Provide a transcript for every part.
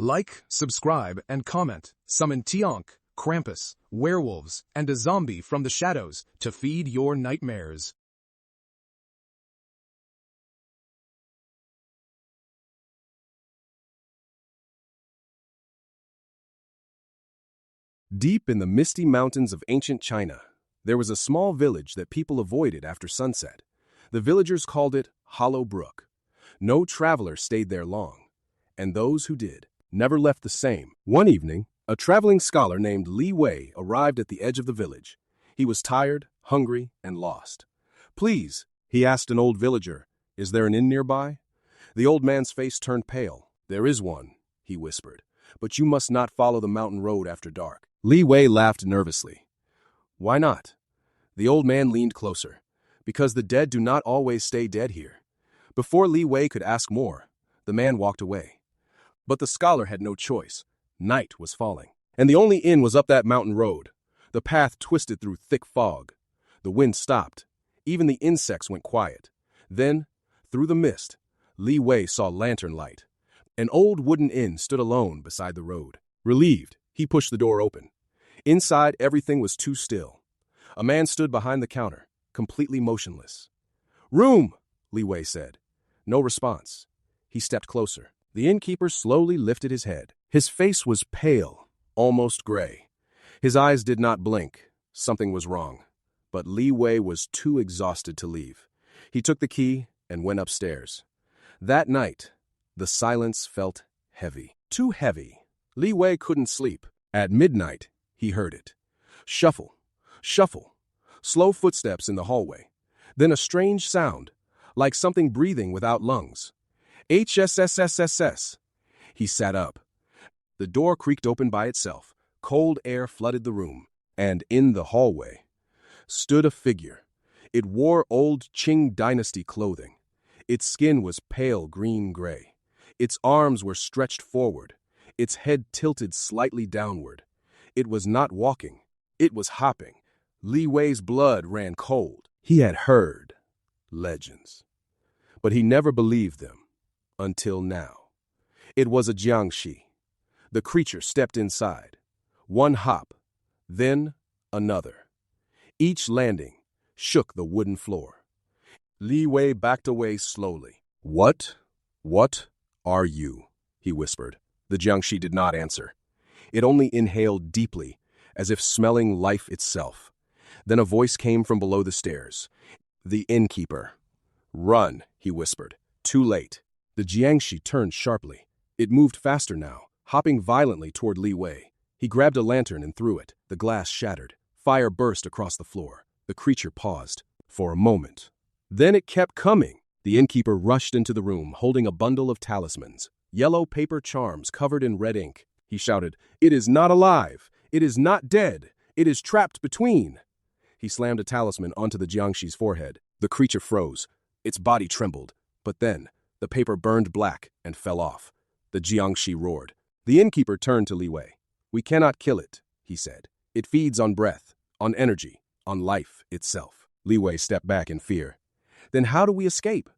Like, subscribe, and comment. Summon Tiank, Krampus, werewolves, and a zombie from the shadows to feed your nightmares. Deep in the misty mountains of ancient China, there was a small village that people avoided after sunset. The villagers called it Hollow Brook. No traveler stayed there long, and those who did never left the same. One evening, a traveling scholar named Li Wei arrived at the edge of the village. He was tired, hungry, and lost. "Please," he asked an old villager, "is there an inn nearby?" The old man's face turned pale. "There is one," he whispered, "but you must not follow the mountain road after dark." Li Wei laughed nervously. "Why not?" The old man leaned closer. "Because the dead do not always stay dead here." Before Li Wei could ask more, the man walked away. But the scholar had no choice. Night was falling, and the only inn was up that mountain road. The path twisted through thick fog. The wind stopped. Even the insects went quiet. Then, through the mist, Li Wei saw lantern light. An old wooden inn stood alone beside the road. Relieved, he pushed the door open. Inside, everything was too still. A man stood behind the counter, completely motionless. "Room," Li Wei said. No response. He stepped closer. The innkeeper slowly lifted his head. His face was pale, almost gray. His eyes did not blink. Something was wrong. But Li Wei was too exhausted to leave. He took the key and went upstairs. That night, the silence felt heavy. Too heavy. Li Wei couldn't sleep. At midnight, he heard it. Shuffle, shuffle, slow footsteps in the hallway. Then a strange sound, like something breathing without lungs. HSSSSS. He sat up. The door creaked open by itself. Cold air flooded the room. And in the hallway stood a figure. It wore old Qing dynasty clothing. Its skin was pale green-gray. Its arms were stretched forward. Its head tilted slightly downward. It was not walking. It was hopping. Li Wei's blood ran cold. He had heard legends, but he never believed them until now. It was a Jiangshi. The creature stepped inside. One hop, then another. Each landing shook the wooden floor. Li Wei backed away slowly. What are you?" he whispered. The Jiangshi did not answer. It only inhaled deeply, as if smelling life itself. Then a voice came from below the stairs. "The innkeeper." "Run," he whispered. Too late. The Jiangshi turned sharply. It moved faster now, hopping violently toward Li Wei. He grabbed a lantern and threw it. The glass shattered. Fire burst across the floor. The creature paused for a moment. Then it kept coming. The innkeeper rushed into the room, holding a bundle of talismans. Yellow paper charms covered in red ink. He shouted, "It is not alive! It is not dead! It is trapped between!" He slammed a talisman onto the Jiangshi's forehead. The creature froze. Its body trembled. But then, the paper burned black and fell off. The Jiangshi roared. The innkeeper turned to Li Wei. "We cannot kill it," he said. "It feeds on breath, on energy, on life itself." Li Wei stepped back in fear. "Then how do we escape?"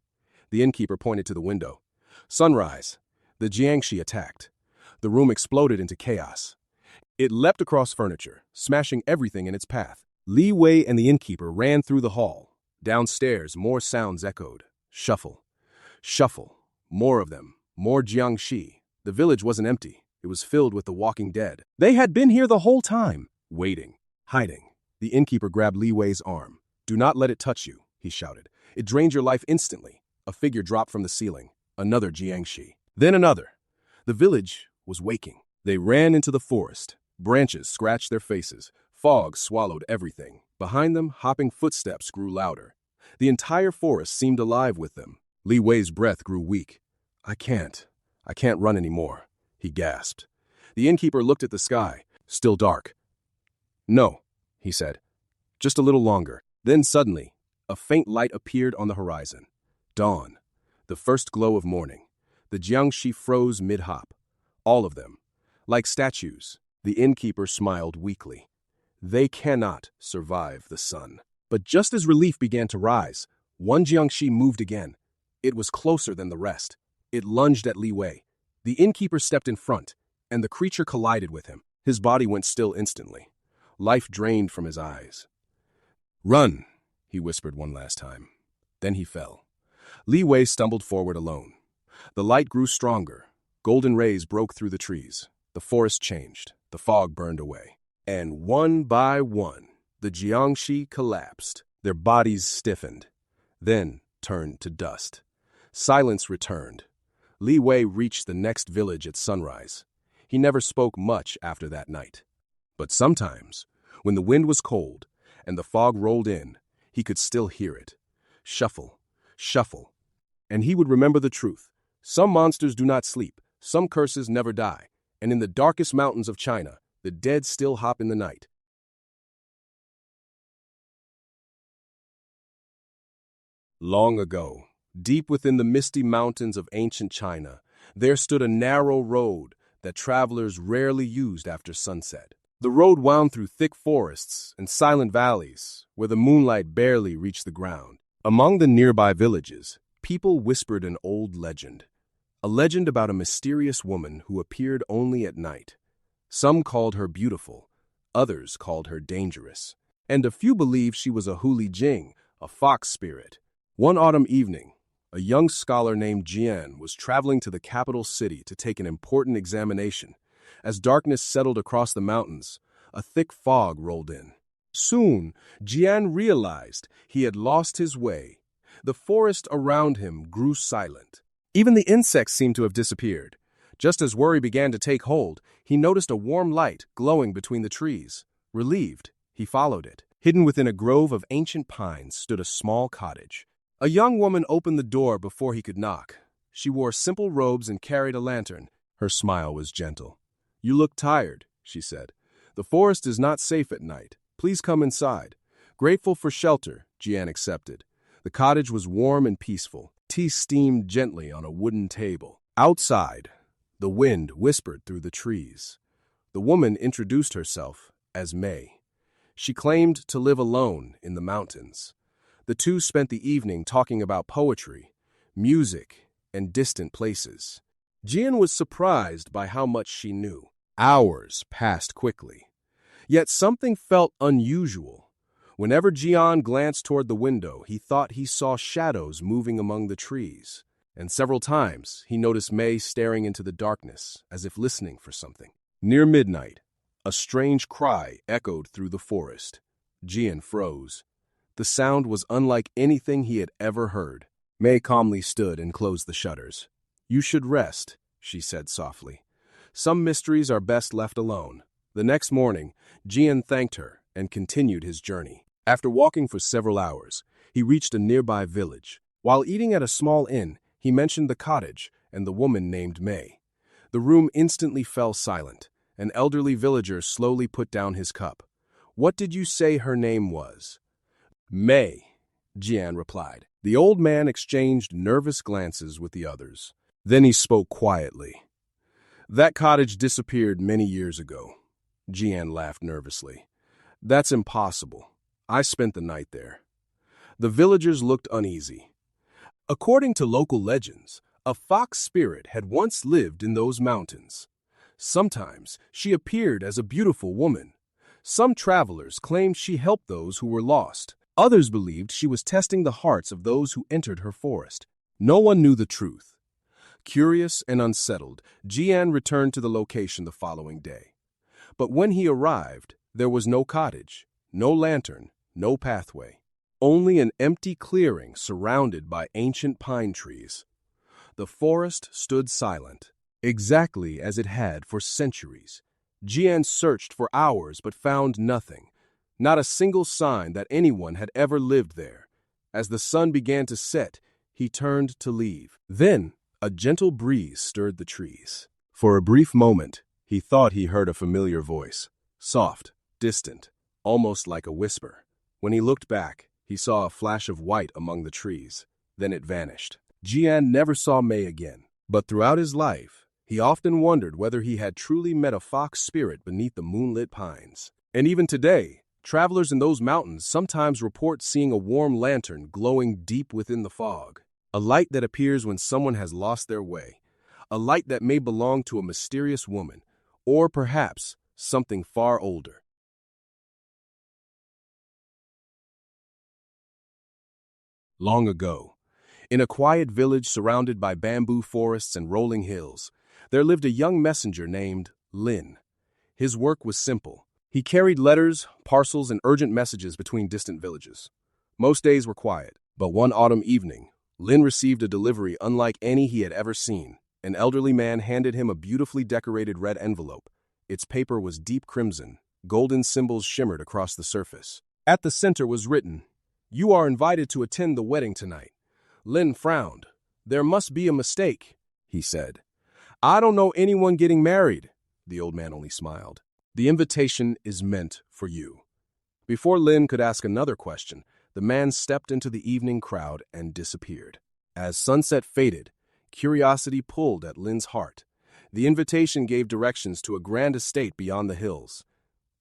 The innkeeper pointed to the window. Sunrise. The Jiangshi attacked. The room exploded into chaos. It leapt across furniture, smashing everything in its path. Li Wei and the innkeeper ran through the hall. Downstairs, more sounds echoed. Shuffle. Shuffle. More of them. More Jiangshi. The village wasn't empty. It was filled with the walking dead. They had been here the whole time, waiting, hiding. The innkeeper grabbed Li Wei's arm. "Do not let it touch you," he shouted. "It drains your life instantly." A figure dropped from the ceiling. Another Jiangshi. Then another. The village was waking. They ran into the forest. Branches scratched their faces. Fog swallowed everything. Behind them, hopping footsteps grew louder. The entire forest seemed alive with them. Li Wei's breath grew weak. I can't run anymore," he gasped. The innkeeper looked at the sky, still dark. "No," he said. "Just a little longer." Then suddenly, a faint light appeared on the horizon. Dawn. The first glow of morning. The Jiangshi froze mid-hop. All of them. Like statues. The innkeeper smiled weakly. They cannot survive the sun. But just as relief began to rise, one Jiangshi moved again. It was closer than the rest. It lunged at Li Wei. The innkeeper stepped in front, and the creature collided with him. His body went still instantly. Life drained from his eyes. "Run," he whispered one last time. Then he fell. Li Wei stumbled forward alone. The light grew stronger. Golden rays broke through the trees. The forest changed. The fog burned away. And one by one, the Jiangshi collapsed. Their bodies stiffened, then turned to dust. Silence returned. Li Wei reached the next village at sunrise. He never spoke much after that night. But sometimes, when the wind was cold and the fog rolled in, he could still hear it. Shuffle, shuffle. And he would remember the truth. Some monsters do not sleep, some curses never die, and in the darkest mountains of China, the dead still hop in the night. Long ago, deep within the misty mountains of ancient China, there stood a narrow road that travelers rarely used after sunset. The road wound through thick forests and silent valleys where the moonlight barely reached the ground. Among the nearby villages, people whispered an old legend. A legend about a mysterious woman who appeared only at night. Some called her beautiful, others called her dangerous, and a few believed she was a Huli Jing, a fox spirit. One autumn evening, a young scholar named Jian was traveling to the capital city to take an important examination. As darkness settled across the mountains, a thick fog rolled in. Soon, Jian realized he had lost his way. The forest around him grew silent. Even the insects seemed to have disappeared. Just as worry began to take hold, he noticed a warm light glowing between the trees. Relieved, he followed it. Hidden within a grove of ancient pines stood a small cottage. A young woman opened the door before he could knock. She wore simple robes and carried a lantern. Her smile was gentle. "You look tired," she said. "The forest is not safe at night. Please come inside." Grateful for shelter, Jian accepted. The cottage was warm and peaceful. Tea steamed gently on a wooden table. Outside, the wind whispered through the trees. The woman introduced herself as Mei. She claimed to live alone in the mountains. The two spent the evening talking about poetry, music, and distant places. Jian was surprised by how much she knew. Hours passed quickly. Yet something felt unusual. Whenever Jian glanced toward the window, he thought he saw shadows moving among the trees. And several times, he noticed Mei staring into the darkness, as if listening for something. Near midnight, a strange cry echoed through the forest. Jian froze. The sound was unlike anything he had ever heard. Mei calmly stood and closed the shutters. "You should rest," she said softly. "Some mysteries are best left alone." The next morning, Jian thanked her and continued his journey. After walking for several hours, he reached a nearby village. While eating at a small inn, he mentioned the cottage and the woman named Mei. The room instantly fell silent. An elderly villager slowly put down his cup. "What did you say her name was?" "Mei," Jian replied. The old man exchanged nervous glances with the others. Then he spoke quietly. "That cottage disappeared many years ago." Jian laughed nervously. "That's impossible. I spent the night there." The villagers looked uneasy. According to local legends, a fox spirit had once lived in those mountains. Sometimes she appeared as a beautiful woman. Some travelers claimed she helped those who were lost. Others believed she was testing the hearts of those who entered her forest. No one knew the truth. Curious and unsettled, Jian returned to the location the following day. But when he arrived, there was no cottage, no lantern, no pathway. Only an empty clearing surrounded by ancient pine trees. The forest stood silent, exactly as it had for centuries. Jian searched for hours but found nothing. Not a single sign that anyone had ever lived there. As the sun began to set, he turned to leave. Then, a gentle breeze stirred the trees. For a brief moment, he thought he heard a familiar voice. Soft, distant, almost like a whisper. When he looked back, he saw a flash of white among the trees. Then it vanished. Jian never saw Mei again. But throughout his life, he often wondered whether he had truly met a fox spirit beneath the moonlit pines. And even today, travelers in those mountains sometimes report seeing a warm lantern glowing deep within the fog. A light that appears when someone has lost their way. a light that may belong to a mysterious woman, or perhaps something far older. Long ago, in a quiet village surrounded by bamboo forests and rolling hills, there lived a young messenger named Lin. His work was simple. He carried letters, parcels, and urgent messages between distant villages. Most days were quiet, but one autumn evening, Lin received a delivery unlike any he had ever seen. An elderly man handed him a beautifully decorated red envelope. Its paper was deep crimson. Golden symbols shimmered across the surface. At the center was written, "You are invited to attend the wedding tonight." Lin frowned. "There must be a mistake," he said. "I don't know anyone getting married." The old man only smiled. "The invitation is meant for you." Before Lin could ask another question, the man stepped into the evening crowd and disappeared. As sunset faded, curiosity pulled at Lin's heart. The invitation gave directions to a grand estate beyond the hills.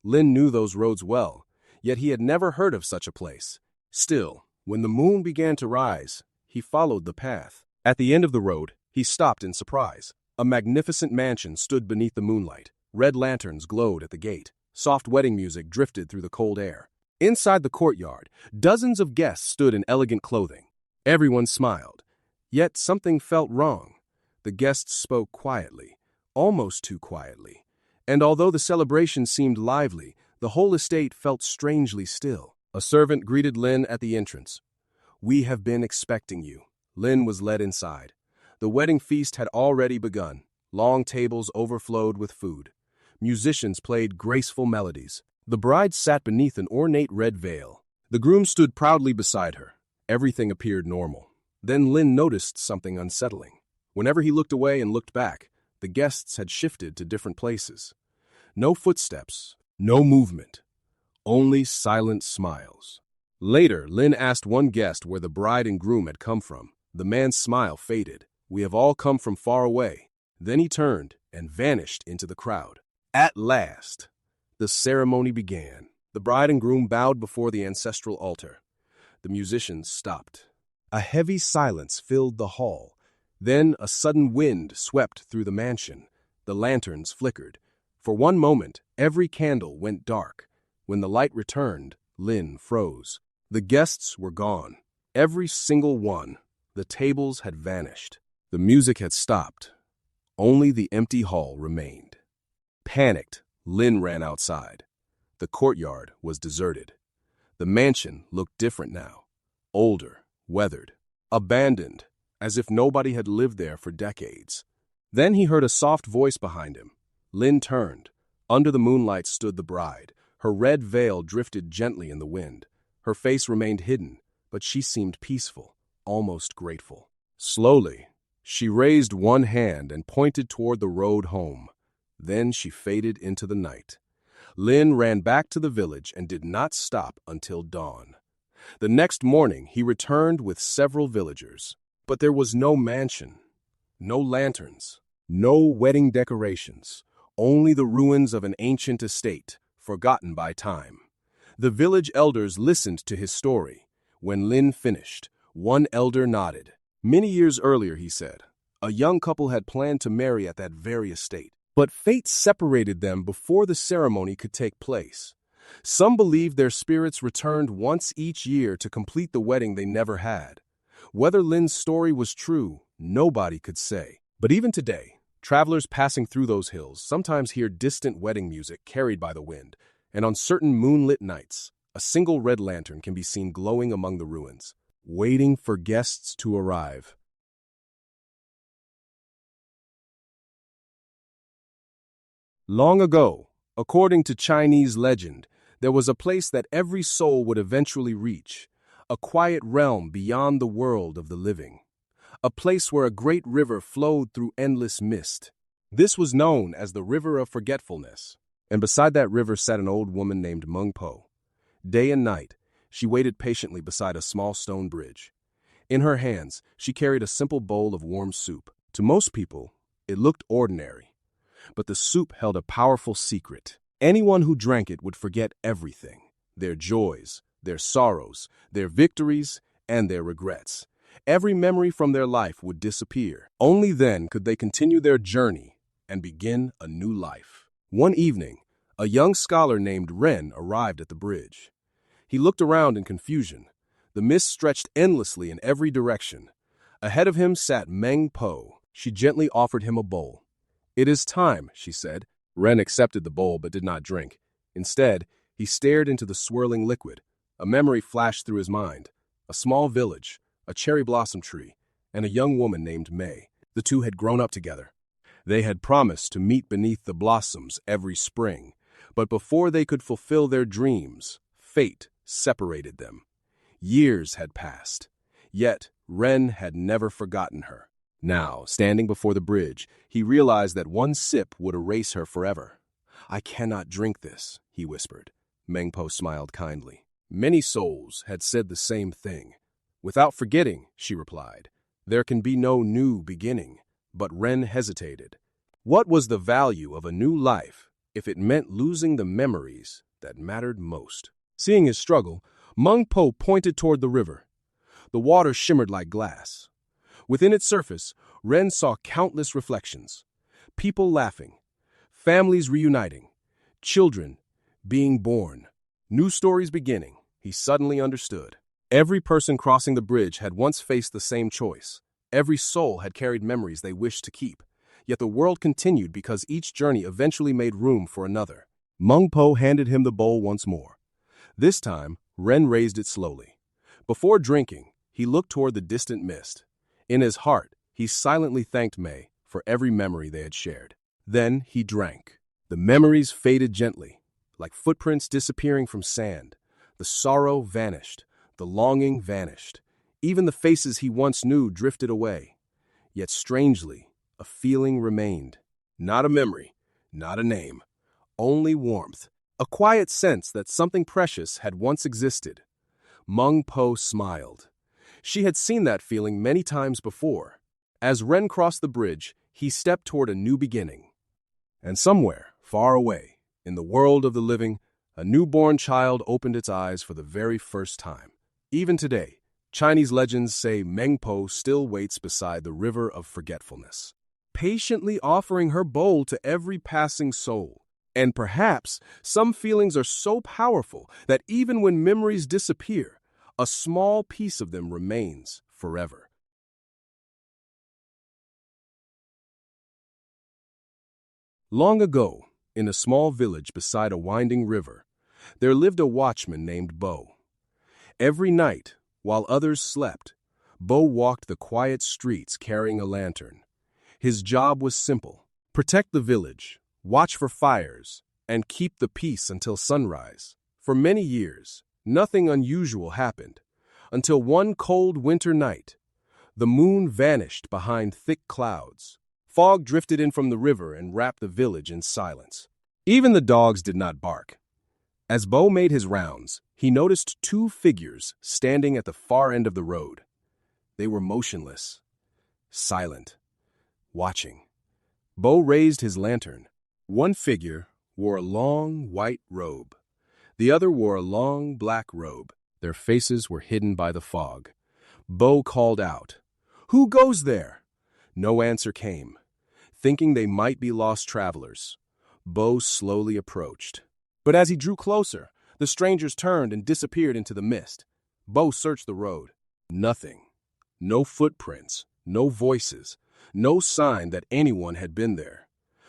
Lin knew those roads well, yet he had never heard of such a place. Still, when the moon began to rise, he followed the path. At the end of the road, he stopped in surprise. A magnificent mansion stood beneath the moonlight. Red lanterns glowed at the gate. Soft wedding music drifted through the cold air. Inside the courtyard, dozens of guests stood in elegant clothing. Everyone smiled. Yet something felt wrong. The guests spoke quietly, almost too quietly. And although the celebration seemed lively, the whole estate felt strangely still. A servant greeted Lin at the entrance. "We have been expecting you." Lin was led inside. The wedding feast had already begun. Long tables overflowed with food. Musicians played graceful melodies. The bride sat beneath an ornate red veil. The groom stood proudly beside her. Everything appeared normal. Then Lin noticed something unsettling. Whenever he looked away and looked back, the guests had shifted to different places. No footsteps, no movement, only silent smiles. Later, Lin asked one guest where the bride and groom had come from. The man's smile faded. "We have all come from far away." Then he turned and vanished into the crowd. At last, the ceremony began. The bride and groom bowed before the ancestral altar. The musicians stopped. A heavy silence filled the hall. Then a sudden wind swept through the mansion. The lanterns flickered. For one moment, every candle went dark. When the light returned, Lin froze. The guests were gone. Every single one. The tables had vanished. The music had stopped. Only the empty hall remained. Panicked, Lin ran outside. The courtyard was deserted. The mansion looked different now. Older, weathered, abandoned, as if nobody had lived there for decades. Then he heard a soft voice behind him. Lin turned. Under the moonlight stood the bride. Her red veil drifted gently in the wind. Her face remained hidden, but she seemed peaceful, almost grateful. Slowly, she raised one hand and pointed toward the road home. Then she faded into the night. Lin ran back to the village and did not stop until dawn. The next morning, he returned with several villagers. But there was no mansion, no lanterns, no wedding decorations, only the ruins of an ancient estate, forgotten by time. The village elders listened to his story. When Lin finished, one elder nodded. Many years earlier, he said, a young couple had planned to marry at that very estate. But fate separated them before the ceremony could take place. Some believed their spirits returned once each year to complete the wedding they never had. Whether Lin's story was true, nobody could say. But even today, travelers passing through those hills sometimes hear distant wedding music carried by the wind, and on certain moonlit nights, a single red lantern can be seen glowing among the ruins, waiting for guests to arrive. Long ago, according to Chinese legend, there was a place that every soul would eventually reach, a quiet realm beyond the world of the living, a place where a great river flowed through endless mist. This was known as the River of Forgetfulness, and beside that river sat an old woman named Meng Po. Day and night, she waited patiently beside a small stone bridge. In her hands, she carried a simple bowl of warm soup. To most people, it looked ordinary. But the soup held a powerful secret. Anyone who drank it would forget everything, their joys, their sorrows, their victories, and their regrets. Every memory from their life would disappear. Only then could they continue their journey and begin a new life. One evening, a young scholar named Ren arrived at the bridge. He looked around in confusion. The mist stretched endlessly in every direction. Ahead of him sat Meng Po. She gently offered him a bowl. "It is time," she said. Ren accepted the bowl but did not drink. Instead, he stared into the swirling liquid. A memory flashed through his mind. A small village, a cherry blossom tree, and a young woman named May. The two had grown up together. They had promised to meet beneath the blossoms every spring, but before they could fulfill their dreams, fate separated them. Years had passed, yet Ren had never forgotten her. Now, standing before the bridge, he realized that one sip would erase her forever. "I cannot drink this," he whispered. Meng Po smiled kindly. Many souls had said the same thing. "Without forgetting," she replied, "there can be no new beginning." But Ren hesitated. What was the value of a new life if it meant losing the memories that mattered most? Seeing his struggle, Meng Po pointed toward the river. The water shimmered like glass. Within its surface, Ren saw countless reflections. People laughing, families reuniting, children being born, new stories beginning. He suddenly understood. Every person crossing the bridge had once faced the same choice. Every soul had carried memories they wished to keep. Yet the world continued because each journey eventually made room for another. Meng Po handed him the bowl once more. This time, Ren raised it slowly. Before drinking, he looked toward the distant mist. In his heart, he silently thanked May for every memory they had shared. Then he drank. The memories faded gently, like footprints disappearing from sand. The sorrow vanished. The longing vanished. Even the faces he once knew drifted away. Yet strangely, a feeling remained. Not a memory, not a name, only warmth. A quiet sense that something precious had once existed. Meng Po smiled. She had seen that feeling many times before. As Ren crossed the bridge, he stepped toward a new beginning. And somewhere, far away, in the world of the living, a newborn child opened its eyes for the very first time. Even today, Chinese legends say Meng Po still waits beside the river of forgetfulness, patiently offering her bowl to every passing soul. And perhaps some feelings are so powerful that even when memories disappear, a small piece of them remains forever. Long ago, in a small village beside a winding river, there lived a watchman named Bo. Every night, while others slept, Bo walked the quiet streets carrying a lantern. His job was simple: protect the village, watch for fires, and keep the peace until sunrise. For many years, nothing unusual happened, until one cold winter night. The moon vanished behind thick clouds. Fog drifted in from the river and wrapped the village in silence. Even the dogs did not bark. As Bo made his rounds, he noticed two figures standing at the far end of the road. They were motionless, silent, watching. Bo raised his lantern. One figure wore a long white robe. The other wore a long black robe. Their faces were hidden by the fog. Bo called out, "Who goes there?" No answer came. Thinking they might be lost travelers, Bo slowly approached. But as he drew closer, the strangers turned and disappeared into the mist. Bo searched the road. Nothing. No footprints, no voices, no sign that anyone had been there.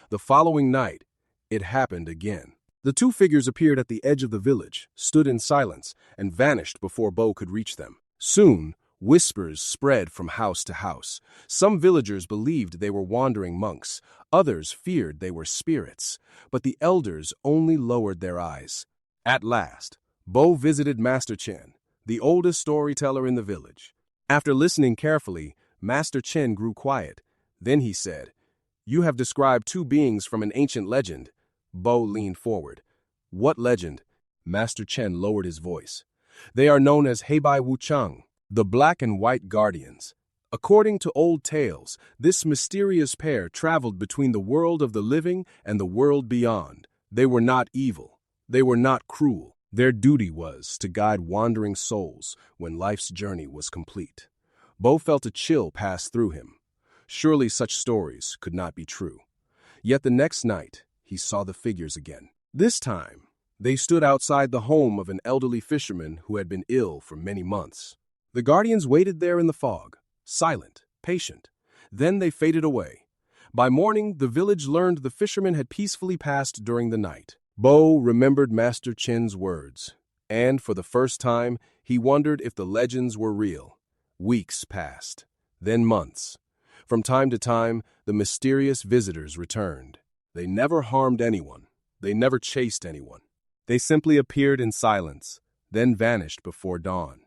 The following night, it happened again. The two figures appeared at the edge of the village, stood in silence, and vanished before Bo could reach them. Soon, whispers spread from house to house. Some villagers believed they were wandering monks. Others feared they were spirits. But the elders only lowered their eyes. At last, Bo visited Master Chen, the oldest storyteller in the village. After listening carefully, Master Chen grew quiet. Then he said, "You have described two beings from an ancient legend." Bo leaned forward. "What legend?" Master Chen lowered his voice. "They are known as Hebai Wuchang, the black and white guardians. According to old tales, this mysterious pair traveled between the world of the living and the world beyond. They were not evil. They were not cruel. Their duty was to guide wandering souls when life's journey was complete." Bo felt a chill pass through him. Surely such stories could not be true. Yet the next night, he saw the figures again. This time, they stood outside the home of an elderly fisherman who had been ill for many months. The guardians waited there in the fog, silent, patient. Then they faded away. By morning, the village learned the fisherman had peacefully passed during the night. Bo remembered Master Chen's words, and for the first time, he wondered if the legends were real. Weeks passed, then months. From time to time, the mysterious visitors returned. They never harmed anyone. They never chased anyone. They simply appeared in silence, then vanished before dawn.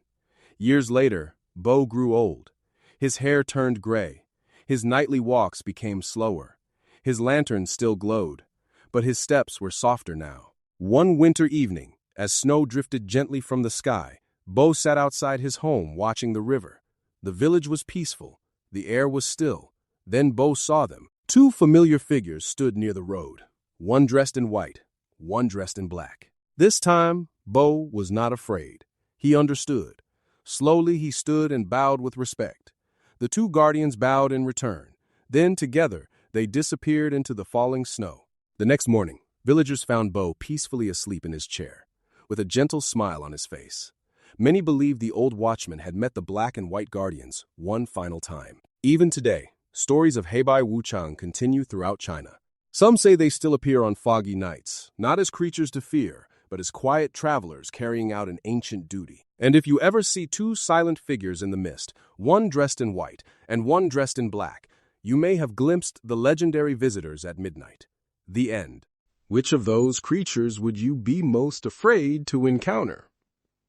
Years later, Bo grew old. His hair turned gray. His nightly walks became slower. His lantern still glowed, but his steps were softer now. One winter evening, as snow drifted gently from the sky, Bo sat outside his home watching the river. The village was peaceful. The air was still. Then Bo saw them. Two familiar figures stood near the road, one dressed in white, one dressed in black. This time, Bo was not afraid. He understood. Slowly he stood and bowed with respect. The two guardians bowed in return. Then, together, they disappeared into the falling snow. The next morning, villagers found Bo peacefully asleep in his chair, with a gentle smile on his face. Many believed the old watchman had met the black and white guardians one final time. Even today, stories of Hebai Wuchang continue throughout China. Some say they still appear on foggy nights, not as creatures to fear, but as quiet travelers carrying out an ancient duty. And if you ever see two silent figures in the mist, one dressed in white and one dressed in black, you may have glimpsed the legendary visitors at midnight. The end. Which of those creatures would you be most afraid to encounter?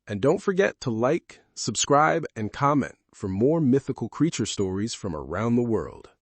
And don't forget to like, subscribe, and comment for more mythical creature stories from around the world.